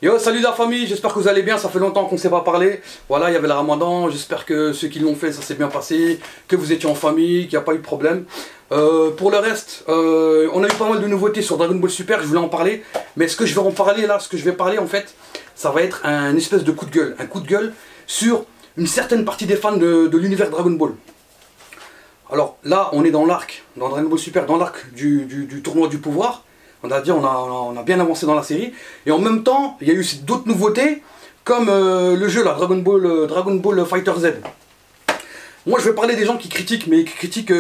Yo, salut la famille, j'espère que vous allez bien, ça fait longtemps qu'on ne s'est pas parlé. Voilà, il y avait le ramadan, j'espère que ceux qui l'ont fait, ça s'est bien passé, que vous étiez en famille, qu'il n'y a pas eu de problème. Pour le reste, on a eu pas mal de nouveautés sur Dragon Ball Super, je voulais en parler. Mais ce que je vais en parler là, ce que je vais parler en fait, ça va être un espèce de coup de gueule. Un coup de gueule sur une certaine partie des fans de l'univers Dragon Ball. Alors là, on est dans l'arc, dans Dragon Ball Super, dans l'arc du tournoi du pouvoir. On va dire, on a bien avancé dans la série. Et en même temps, il y a eu d'autres nouveautés, comme le jeu là, Dragon Ball Fighter Z. Moi, je vais parler des gens qui critiquent, mais qui critiquent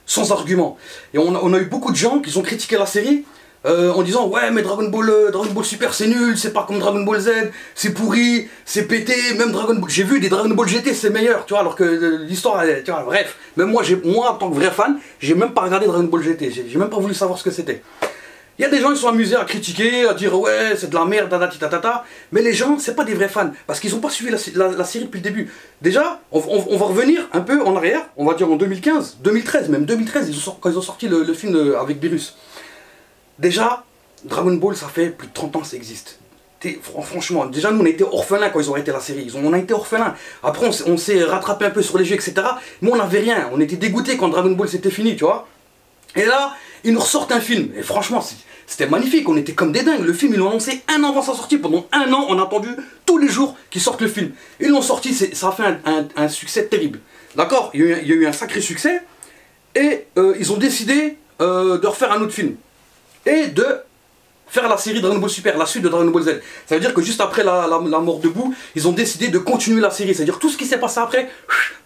sans argument. Et on a eu beaucoup de gens qui ont critiqué la série en disant ouais, mais Dragon Ball Super c'est nul, c'est pas comme Dragon Ball Z, c'est pourri, c'est pété, même Dragon Ball. J'ai vu des Dragon Ball GT, c'est meilleur, tu vois, alors que l'histoire, tu vois, bref. Même moi, en tant que vrai fan, j'ai même pas regardé Dragon Ball GT, j'ai même pas voulu savoir ce que c'était. Il y a des gens qui sont amusés à critiquer, à dire ouais c'est de la merde, tatata, mais les gens c'est pas des vrais fans, parce qu'ils n'ont pas suivi la série depuis le début. Déjà, on va revenir un peu en arrière, on va dire en 2015, 2013 même, 2013 quand ils ont sorti le film avec Beerus. Déjà, Dragon Ball ça fait plus de 30 ans que ça existe. Franchement, déjà nous on a été orphelins quand ils ont arrêté la série, on a été orphelins. Après on s'est rattrapé un peu sur les jeux, etc. Mais on n'avait rien, on était dégoûtés quand Dragon Ball c'était fini, tu vois. Et là, ils nous ressortent un film, et franchement, c'était magnifique, on était comme des dingues. Le film, ils l'ont lancé un an avant sa sortie, pendant un an, on a attendu tous les jours qu'ils sortent le film. Ils l'ont sorti, ça a fait un succès terrible. D'accord, il y a eu un sacré succès, et ils ont décidé de refaire un autre film. Et de faire la série Dragon Ball Super, la suite de Dragon Ball Z. Ça veut dire que juste après la mort de Boo, ils ont décidé de continuer la série. C'est-à-dire tout ce qui s'est passé après,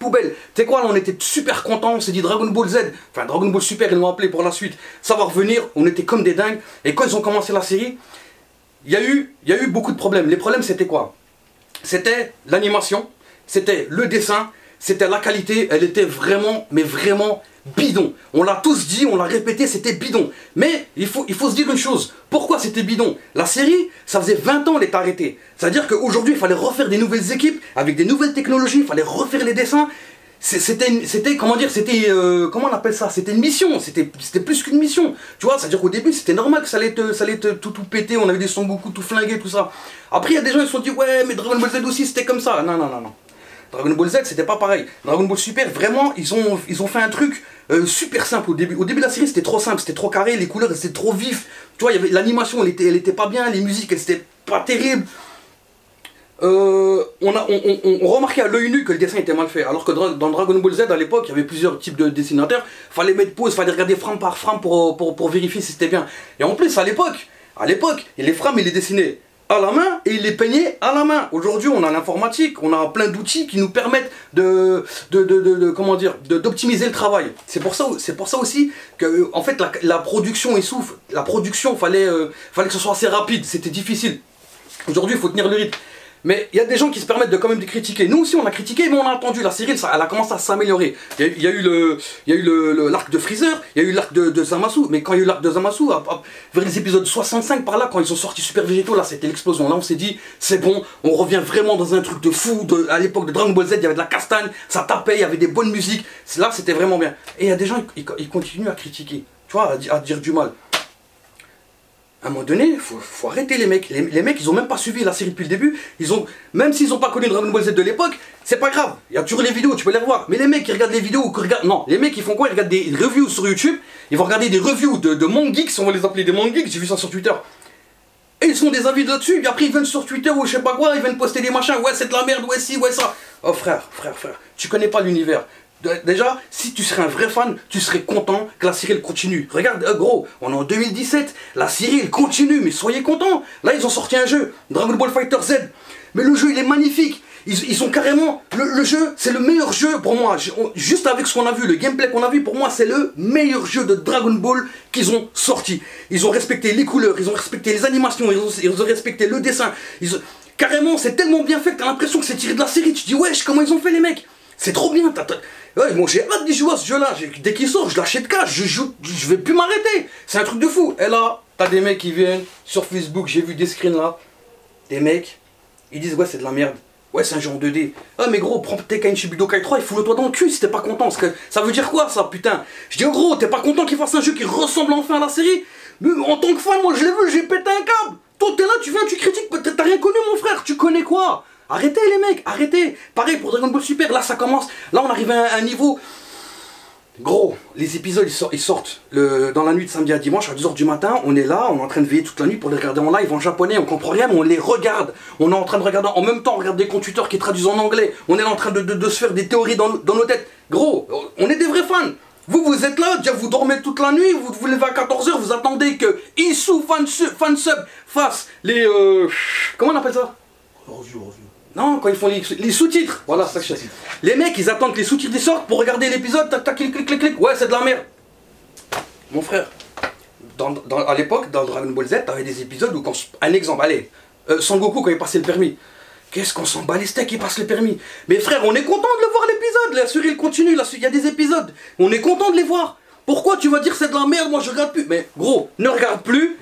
poubelle. Tu sais quoi, là on était super contents, on s'est dit Dragon Ball Z, enfin Dragon Ball Super, ils l'ont appelé pour la suite. Ça va revenir, on était comme des dingues. Et quand ils ont commencé la série, il y a eu beaucoup de problèmes. Les problèmes c'était quoi? C'était l'animation, c'était le dessin, c'était la qualité, elle était vraiment, mais vraiment bidon. On l'a tous dit, on l'a répété, c'était bidon. Mais il faut se dire une chose, pourquoi c'était bidon? La série, ça faisait 20 ans elle est arrêtée. C'est-à-dire qu'aujourd'hui, il fallait refaire des nouvelles équipes, avec des nouvelles technologies, il fallait refaire les dessins. C'était, comment dire, comment on appelle ça? C'était une mission, c'était plus qu'une mission. Tu vois, c'est-à-dire qu'au début, c'était normal que ça allait tout péter, on avait des Son Goku tout flingués, tout ça. Après, il y a des gens qui se sont dit, ouais, mais Dragon Ball Z aussi, c'était comme ça. Non. Dragon Ball Z, c'était pas pareil. Dragon Ball Super, vraiment, ils ont fait un truc super simple au début. Au début de la série, c'était trop simple, c'était trop carré, les couleurs, c'était trop vif. Tu vois, l'animation, elle était pas bien, les musiques, elles étaient pas terribles. On remarquait à l'œil nu que le dessin était mal fait. Alors que dans Dragon Ball Z, à l'époque, il y avait plusieurs types de dessinateurs. Fallait mettre pause, fallait regarder frame par frame pour vérifier si c'était bien. Et en plus, à l'époque, les frames, ils les dessinaient à la main et il les peignait à la main. Aujourd'hui, on a l'informatique, on a plein d'outils qui nous permettent d'optimiser le travail. C'est pour ça aussi que en fait la production essouffle. La production, fallait que ce soit assez rapide, c'était difficile. Aujourd'hui, il faut tenir le rythme. Mais il y a des gens qui se permettent de quand même de critiquer. Nous aussi on a critiqué, mais on a attendu. La série, elle a commencé à s'améliorer. Il y a eu l'arc de Freezer, il y a eu l'arc de Zamasu. Mais quand il y a eu l'arc de Zamasu, vers les épisodes 65 par là, quand ils ont sorti Super Végétaux, là c'était l'explosion. Là on s'est dit, c'est bon, on revient vraiment dans un truc de fou. À l'époque de Dragon Ball Z, il y avait de la castagne, ça tapait, il y avait des bonnes musiques. Là c'était vraiment bien. Et il y a des gens, ils continuent à critiquer, tu vois, à dire du mal. À un moment donné, il faut arrêter les mecs. Les mecs, ils ont même pas suivi la série depuis le début. Même s'ils n'ont pas connu Dragon Ball Z de l'époque, c'est pas grave. Il y a toujours les vidéos, tu peux les revoir. Mais les mecs, ils regardent les vidéos non, les mecs, ils font quoi? Ils regardent des reviews sur YouTube. Ils vont regarder des reviews de Mangeeks, on va les appeler des Mangeeks. J'ai vu ça sur Twitter. Et ils font des avis là-dessus. Et après, ils viennent sur Twitter ou je sais pas quoi. Ils viennent poster des machins. Ouais, c'est de la merde. Ouais, si, ouais, ça. Oh frère. Tu connais pas l'univers. Déjà, si tu serais un vrai fan, tu serais content que la série elle continue. Regarde, gros, on est en 2017, la série elle continue, mais soyez contents. Là, ils ont sorti un jeu, Dragon Ball Fighter Z. Mais le jeu, il est magnifique. Ils ont carrément... Le jeu, c'est le meilleur jeu pour moi. Juste avec ce qu'on a vu, le gameplay qu'on a vu, pour moi, c'est le meilleur jeu de Dragon Ball qu'ils ont sorti. Ils ont respecté les couleurs, ils ont respecté les animations, ils ont respecté le dessin. Carrément, c'est tellement bien fait que t'as l'impression que c'est tiré de la série. Tu te dis, wesh, comment ils ont fait les mecs? C'est trop bien. Ouais, moi j'ai hâte d'y jouer à ce jeu là, dès qu'il sort je l'achète cash, je vais plus m'arrêter, c'est un truc de fou. Et là, t'as des mecs qui viennent sur Facebook, j'ai vu des screens là, des mecs, ils disent ouais c'est de la merde, ouais c'est un jeu en 2D. Ah mais gros, prends Tenkaichi Budokai 3 et fous-le toi dans le cul si t'es pas content, parce que ça veut dire quoi ça putain? Je dis oh, gros, t'es pas content qu'il fasse un jeu qui ressemble enfin à la série? Mais en tant que fan, moi je l'ai vu, j'ai pété un câble. Toi t'es là, tu viens, tu critiques, t'as rien Arrêtez les mecs, arrêtez. Pareil pour Dragon Ball Super, là ça commence, là on arrive à un niveau... Gros, les épisodes ils sortent dans la nuit de samedi à dimanche à 2h du matin, on est là, on est en train de veiller toute la nuit pour les regarder en live en japonais, on comprend rien mais on les regarde. On est en train de regarder en même temps, on regarde des comptes Twitter qui traduisent en anglais, on est là en train de se faire des théories dans nos têtes. Gros, on est des vrais fans. Vous êtes là, déjà vous dormez toute la nuit, vous vous levez à 14h, vous attendez que Issou Fansub fasse les... comment on appelle ça? Review. Non, quand ils font les sous-titres. Voilà, ça que je sais. Les mecs, ils attendent que les sous-titres sortent pour regarder l'épisode, tac, tac, clic. Ouais, c'est de la merde. Mon frère, à l'époque, dans Dragon Ball Z, t'avais des épisodes où, un exemple, allez, Son Goku quand il passait le permis. Qu'est-ce qu'on s'en bat les steaks, il passe le permis. Mais frère, on est content de le voir l'épisode. La série, il continue, il y a des épisodes. On est content de les voir. Pourquoi tu vas dire c'est de la merde, moi je regarde plus? Mais gros, ne regarde plus,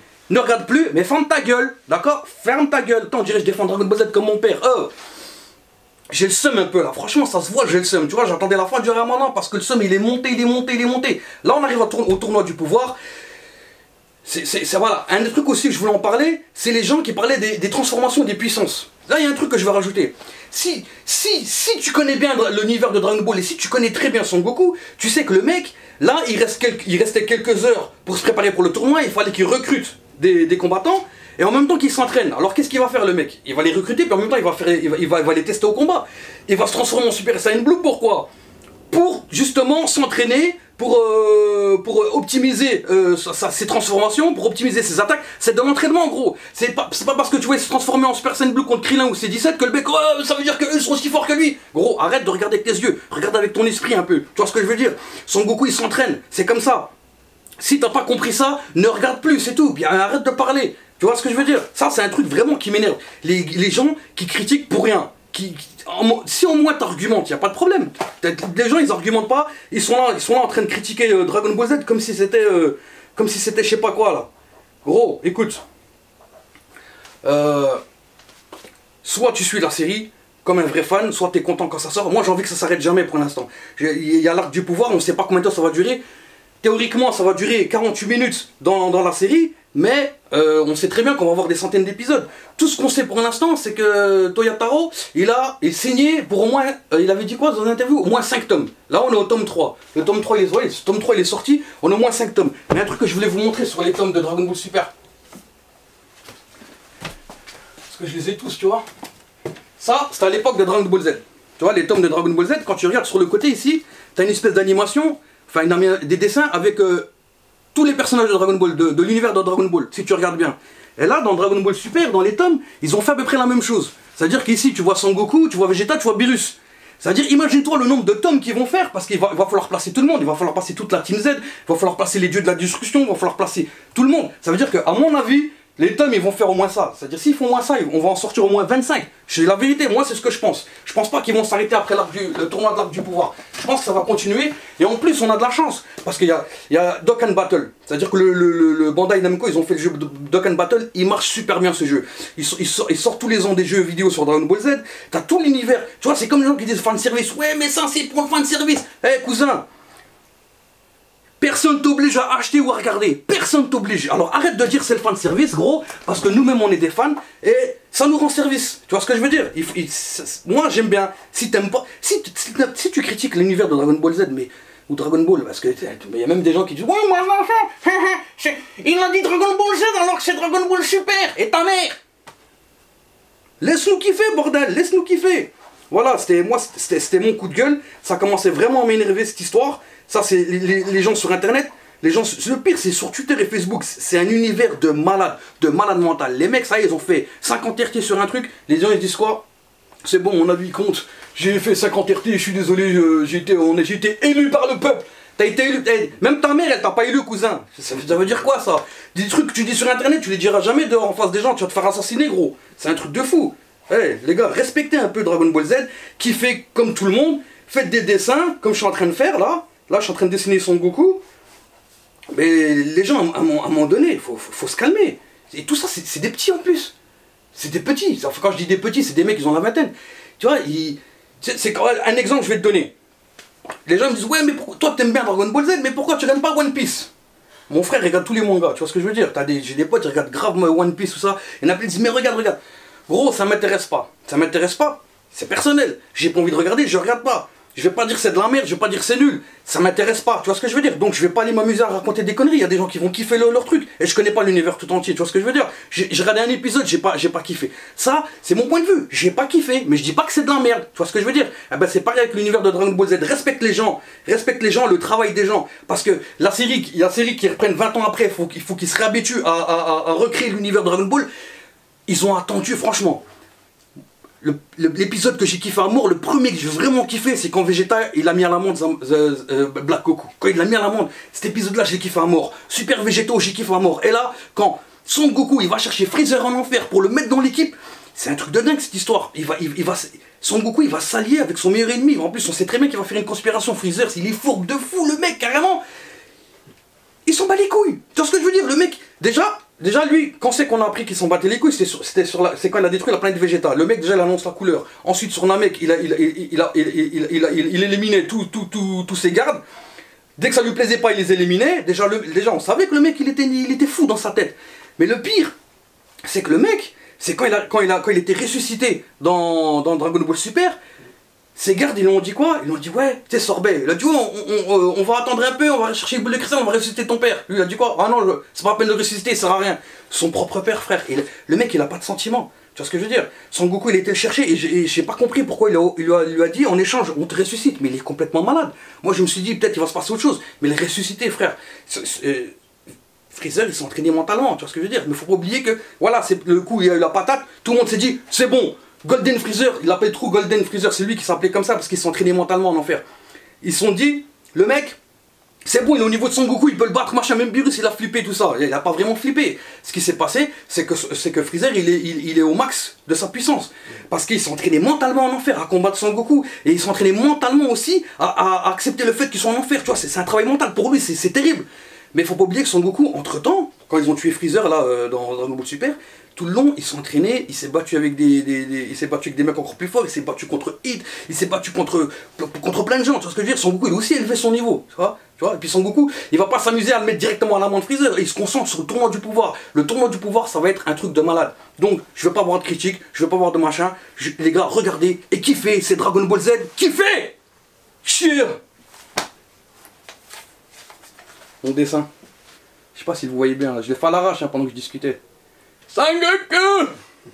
mais ferme ta gueule, d'accord? Ferme ta gueule. Tant on dirait que je défends Dragon Ball Z comme mon père. J'ai le seum un peu là, franchement ça se voit, j'ai le seum. Tu vois, j'attendais la fin du Ramadan parce que le seum il est monté. Là on arrive au tournoi du pouvoir. C'est voilà, un des trucs aussi que je voulais en parler, c'est les gens qui parlaient des transformations des puissances. Là il y a un truc que je vais rajouter. Si tu connais bien l'univers de Dragon Ball et si tu connais très bien Son Goku, tu sais que le mec, là il restait quelques heures pour se préparer pour le tournoi, il fallait qu'il recrute des combattants et en même temps qu'il s'entraîne. Alors qu'est-ce qu'il va faire le mec? Il va les recruter puis en même temps il va les tester au combat. Il va se transformer en Super Saiyan Blue, pourquoi? Pour justement s'entraîner, pour optimiser ses transformations, pour optimiser ses attaques. C'est de l'entraînement en gros. C'est pas parce que tu vois il se transformer en Super Saiyan Blue contre Krillin ou C17 que le mec, ça veut dire qu'eux sont aussi forts que lui. Gros, arrête de regarder avec tes yeux, regarde avec ton esprit un peu. Tu vois ce que je veux dire? Son Goku il s'entraîne, c'est comme ça. Si t'as pas compris ça, ne regarde plus, c'est tout. Bien, arrête de parler. Tu vois ce que je veux dire? Ça, c'est un truc vraiment qui m'énerve. Les gens qui critiquent pour rien. Si au moins t'argumentes, il n'y a pas de problème. Les gens, ils argumentent pas. Ils sont là en train de critiquer Dragon Ball Z comme si c'était je sais pas quoi, là. Gros, écoute. Soit tu suis la série comme un vrai fan, soit t'es content quand ça sort. Moi, j'ai envie que ça s'arrête jamais pour l'instant. Il y a l'arc du pouvoir, on ne sait pas combien de temps ça va durer. Théoriquement, ça va durer 48 minutes dans la série, mais on sait très bien qu'on va avoir des centaines d'épisodes. Tout ce qu'on sait pour l'instant, c'est que Toyotaro, il signé pour au moins, il avait dit quoi dans une interview? Au moins 5 tomes. Là, on est au tome 3. Le tome 3, il est sorti, on a au moins 5 tomes. Mais un truc que je voulais vous montrer sur les tomes de Dragon Ball Super. Parce que je les ai tous, tu vois. Ça, c'était à l'époque de Dragon Ball Z. Tu vois, les tomes de Dragon Ball Z, quand tu regardes sur le côté ici, tu as une espèce d'animation. Enfin, des dessins avec tous les personnages de Dragon Ball, de l'univers de Dragon Ball, si tu regardes bien. Et là, dans Dragon Ball Super, dans les tomes, ils ont fait à peu près la même chose. C'est-à-dire qu'ici, tu vois Son Goku, tu vois Vegeta, tu vois Beerus. C'est-à-dire, imagine-toi le nombre de tomes qu'ils vont faire, parce qu'il va falloir placer tout le monde, il va falloir placer toute la Team Z, il va falloir placer les dieux de la destruction, il va falloir placer tout le monde. Ça veut dire qu'à mon avis, les tomes, ils vont faire au moins ça. C'est-à-dire, s'ils font au moins ça, on va en sortir au moins 25. C'est la vérité, moi, c'est ce que je pense. Je pense pas qu'ils vont s'arrêter après le tournoi de l'arc du pouvoir. Je pense que ça va continuer. Et en plus, on a de la chance. Parce qu'il y a Dokkan Battle. C'est-à-dire que le Bandai Namco, ils ont fait le jeu Dokkan Battle. Il marche super bien, ce jeu. Ils sortent tous les ans des jeux vidéo sur Dragon Ball Z. T'as tout l'univers. Tu vois, c'est comme les gens qui disent fan service. Ouais, mais ça, c'est pour le fan service. Eh, cousin. Personne t'oblige à acheter ou à regarder. Personne t'oblige. Alors arrête de dire c'est le fan service, gros, parce que nous-mêmes on est des fans et ça nous rend service. Tu vois ce que je veux dire? Moi j'aime bien. Si t'aimes pas, si tu critiques l'univers de Dragon Ball Z, ou Dragon Ball, parce que il y a même des gens qui disent ouais, moi il a dit Dragon Ball Z alors que c'est Dragon Ball Super. Et ta mère? Laisse-nous kiffer, bordel. Laisse-nous kiffer. Voilà, c'était mon coup de gueule. Ça commençait vraiment à m'énerver cette histoire. Ça, c'est les gens sur internet. Le pire, c'est sur Twitter et Facebook. C'est un univers de malade mental. Les mecs, ça y est, ils ont fait 50 RT sur un truc. Les gens, ils disent quoi? C'est bon, mon avis compte. J'ai fait 50 RT, je suis désolé, j'ai été élu par le peuple. T'as été élu. Même ta mère, elle t'a pas élu, cousin. Ça veut dire quoi, ça? Des trucs que tu dis sur internet, tu les diras jamais dehors en face des gens. Tu vas te faire assassiner, gros. C'est un truc de fou. Hey, les gars, respectez un peu Dragon Ball Z, qui fait comme tout le monde. Faites des dessins, comme je suis en train de faire là. Là, je suis en train de dessiner Son Goku. Mais les gens, à un moment donné, il faut se calmer. Et tout ça, c'est des petits en plus. C'est des petits. Enfin, quand je dis des petits, c'est des mecs qui ont la vingtaine. Tu vois, c'est un exemple que je vais te donner. Les gens me disent, ouais, mais toi, t'aimes bien Dragon Ball Z, mais pourquoi tu regardes pas One Piece? Mon frère regarde tous les mangas, tu vois ce que je veux dire? J'ai des potes qui regardent grave One Piece, tout ça. Il y en a plein qui disent, mais regarde. Gros, ça m'intéresse pas. Ça m'intéresse pas. C'est personnel. J'ai pas envie de regarder, je regarde pas. Je vais pas dire c'est de la merde, je vais pas dire c'est nul. Ça m'intéresse pas, tu vois ce que je veux dire. Donc je vais pas aller m'amuser à raconter des conneries. Il y a des gens qui vont kiffer leur truc. Et je connais pas l'univers tout entier, tu vois ce que je veux dire. J'ai regardé un épisode, j'ai pas kiffé. Ça, c'est mon point de vue. J'ai pas kiffé. Mais je dis pas que c'est de la merde. Tu vois ce que je veux dire. Eh ben c'est pareil avec l'univers de Dragon Ball Z. Respecte les gens, le travail des gens. Parce que la série qui reprenne 20 ans après, il faut qu'ils se réhabituent à recréer l'univers de Dragon Ball. Ils ont attendu, franchement. L'épisode que j'ai kiffé à mort, le premier que j'ai vraiment kiffé, c'est quand Vegeta il a mis à l'amende Black Goku. Quand il l'a mis à l'amende, cet épisode là j'ai kiffé à mort. Super Vegeto, j'ai kiffé à mort. Et là, quand Son Goku il va chercher Freezer en enfer pour le mettre dans l'équipe, c'est un truc de dingue cette histoire. Son Goku il va s'allier avec son meilleur ennemi. En plus on sait très bien qu'il va faire une conspiration. Freezer, il est fourbe de fou le mec carrément. Il s'en bat les couilles. Tu vois ce que je veux dire? Le mec, déjà lui, quand c'est qu'on a appris qu'il s'en battait les couilles, c'est quand il a détruit la planète Vegeta. Le mec déjà il annonce la couleur. Ensuite sur Namek, il éliminait tous ses gardes. Dès que ça lui plaisait pas, il les éliminait. Déjà on savait que le mec il était fou dans sa tête. Mais le pire, c'est que le mec, c'est quand il était ressuscité dans Dragon Ball Super. Ses gardes, ils lui ont dit quoi? Ils lui ont dit ouais, tu sais Sorbet, il a dit on va attendre un peu, on va chercher une boule de cristal, on va ressusciter ton père. Lui il a dit quoi? Ah non, c'est pas la peine de ressusciter, ça sert à rien. Son propre père, frère. Et le mec il a pas de sentiments. Tu vois ce que je veux dire? Son Goku il était le chercher et j'ai pas compris pourquoi il lui a dit en échange on te ressuscite. Mais il est complètement malade. Moi je me suis dit peut-être qu'il va se passer autre chose. Mais il est ressuscité, frère. Freezer il s'est entraîné mentalement, tu vois ce que je veux dire? Mais faut pas oublier que voilà, c'est le coup il a eu la patate, tout le monde s'est dit c'est bon. Golden Freezer, il l'appelle trop Golden Freezer, c'est lui qui s'appelait comme ça parce qu'il s'entraînait mentalement en enfer. Ils se sont dit, le mec, c'est bon, il est au niveau de Son Goku, il peut le battre, machin, même Beerus il a flippé tout ça. Il a pas vraiment flippé. Ce qui s'est passé, c'est que Freezer il est au max de sa puissance. Parce qu'il s'entraînait mentalement en enfer à combattre Son Goku. Et il s'entraînait mentalement aussi à accepter le fait qu'ils sont en enfer. Tu vois, c'est un travail mental pour lui, c'est terrible. Mais il faut pas oublier que Son Goku, entre temps, quand ils ont tué Freezer là dans Dragon Ball Super, tout le long, il s'est entraîné, il s'est battu avec des mecs encore plus forts, il s'est battu contre Hit, il s'est battu contre plein de gens, tu vois ce que je veux dire? Son Goku, il a aussi élevé son niveau, tu vois? Et puis Son Goku, il va pas s'amuser à le mettre directement à l'amende Freezer, il se concentre sur le tournoi du pouvoir. Le tournoi du pouvoir, ça va être un truc de malade. Donc, je veux pas avoir de critiques, je veux pas avoir de machin. Les gars, regardez et kiffez, c'est Dragon Ball Z, kiffez! Cheer! Mon dessin. Je sais pas si vous voyez bien, je l'ai fait à l'arrache pendant que je discutais. Sangoku!